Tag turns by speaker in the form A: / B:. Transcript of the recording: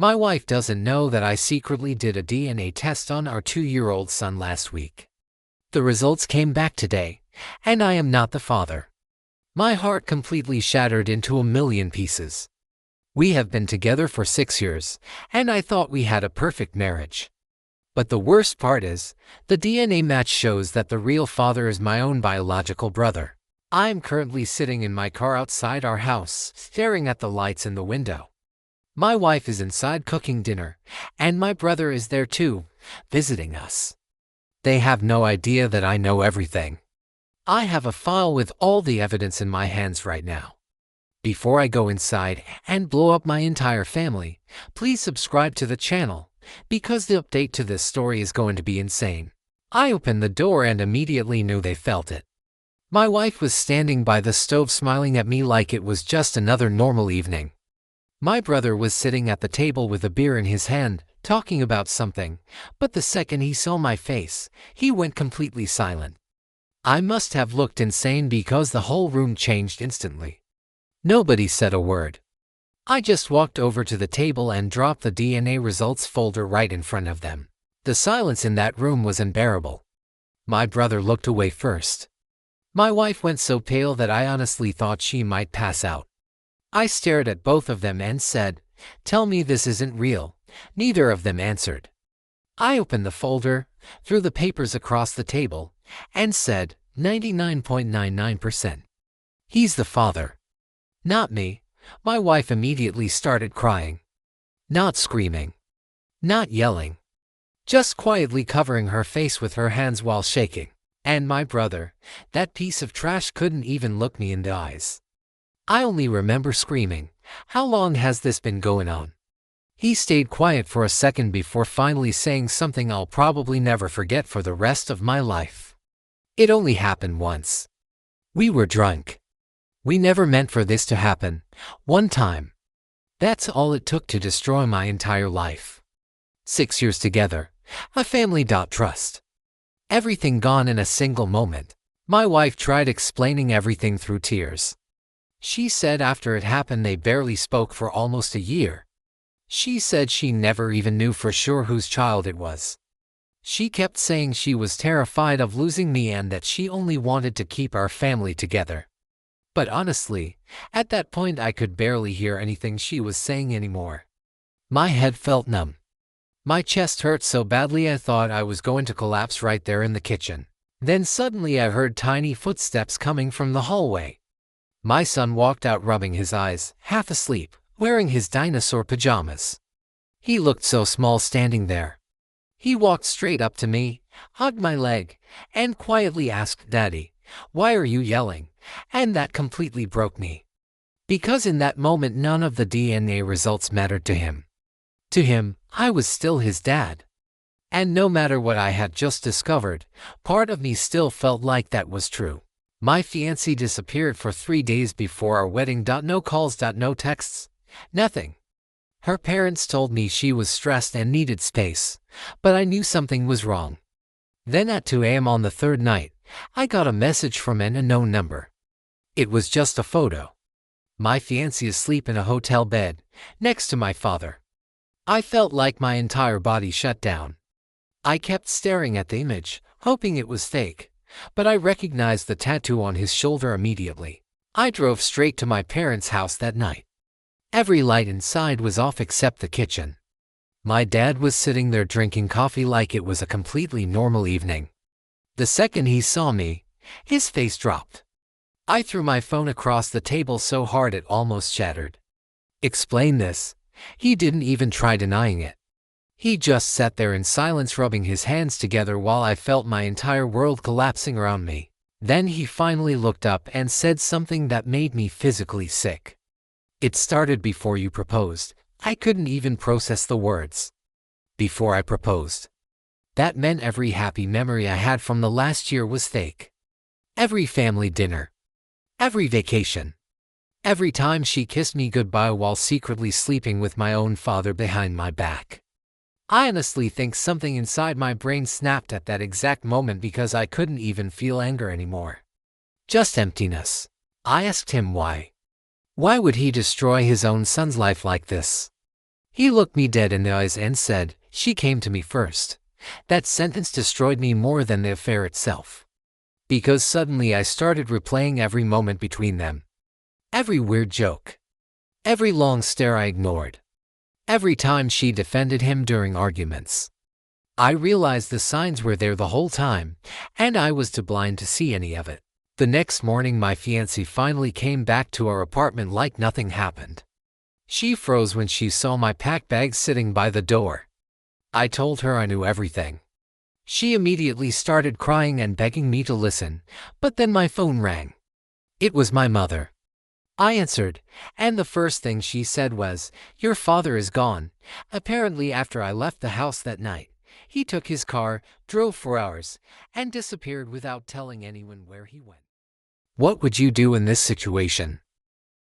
A: My wife doesn't know that I secretly did a DNA test on our 2-year-old son last week. The results came back today, and I am not the father. My heart completely shattered into a million pieces. We have been together for 6 years, and I thought we had a perfect marriage. But the worst part is, the DNA match shows that the real father is my own biological brother. I am currently sitting in my car outside our house, staring at the lights in the window. My wife is inside cooking dinner, and my brother is there too, visiting us. They have no idea that I know everything. I have a file with all the evidence in my hands right now. Before I go inside and blow up my entire family, please subscribe to the channel, because the update to this story is going to be insane. I opened the door and immediately knew they felt it. My wife was standing by the stove smiling at me like it was just another normal evening. My brother was sitting at the table with a beer in his hand, talking about something, but the second he saw my face, he went completely silent. I must have looked insane because the whole room changed instantly. Nobody said a word. I just walked over to the table and dropped the DNA results folder right in front of them. The silence in that room was unbearable. My brother looked away first. My wife went so pale that I honestly thought she might pass out. I stared at both of them and said, "Tell me this isn't real." Neither of them answered. I opened the folder, threw the papers across the table, and said, 99.99%. He's the father. Not me. My wife immediately started crying. Not screaming. Not yelling. Just quietly covering her face with her hands while shaking. And my brother, that piece of trash, couldn't even look me in the eyes. I only remember screaming, "How long has this been going on?" He stayed quiet for a second before finally saying something I'll probably never forget for the rest of my life. It only happened once. We were drunk. We never meant for this to happen. One time. That's all it took to destroy my entire life. 6 years together. A family. Trust. Everything gone in a single moment. My wife tried explaining everything through tears. She said after it happened they barely spoke for almost a year. She said she never even knew for sure whose child it was. She kept saying she was terrified of losing me and that she only wanted to keep our family together. But honestly, at that point I could barely hear anything she was saying anymore. My head felt numb. My chest hurt so badly I thought I was going to collapse right there in the kitchen. Then suddenly I heard tiny footsteps coming from the hallway. My son walked out rubbing his eyes, half asleep, wearing his dinosaur pajamas. He looked so small standing there. He walked straight up to me, hugged my leg, and quietly asked, "Daddy, why are you yelling?" And that completely broke me. Because in that moment none of the DNA results mattered to him. To him, I was still his dad. And no matter what I had just discovered, part of me still felt like that was true. My fiancée disappeared for 3 days before our wedding. No calls, no texts, nothing. Her parents told me she was stressed and needed space, but I knew something was wrong. Then at 2 a.m. on the third night, I got a message from an unknown number. It was just a photo. My fiancé asleep in a hotel bed, next to my father. I felt like my entire body shut down. I kept staring at the image, hoping it was fake, but I recognized the tattoo on his shoulder immediately. I drove straight to my parents' house that night. Every light inside was off except the kitchen. My dad was sitting there drinking coffee like it was a completely normal evening. The second he saw me, his face dropped. I threw my phone across the table so hard it almost shattered. Explain this. He didn't even try denying it. He just sat there in silence rubbing his hands together while I felt my entire world collapsing around me. Then he finally looked up and said something that made me physically sick. "It started before you proposed." I couldn't even process the words. Before I proposed. That meant every happy memory I had from the last year was fake. Every family dinner. Every vacation. Every time she kissed me goodbye while secretly sleeping with my own father behind my back. I honestly think something inside my brain snapped at that exact moment because I couldn't even feel anger anymore. Just emptiness. I asked him why. Why would he destroy his own son's life like this? He looked me dead in the eyes and said, "She came to me first." That sentence destroyed me more than the affair itself. Because suddenly I started replaying every moment between them. Every weird joke. Every long stare I ignored. Every time she defended him during arguments. I realized the signs were there the whole time, and I was too blind to see any of it. The next morning my fiancée finally came back to our apartment like nothing happened. She froze when she saw my packed bags sitting by the door. I told her I knew everything. She immediately started crying and begging me to listen, but then my phone rang. It was my mother. I answered, and the first thing she said was, "Your father is gone. Apparently after I left the house that night, he took his car, drove for hours, and disappeared without telling anyone where he went." What would you do in this situation?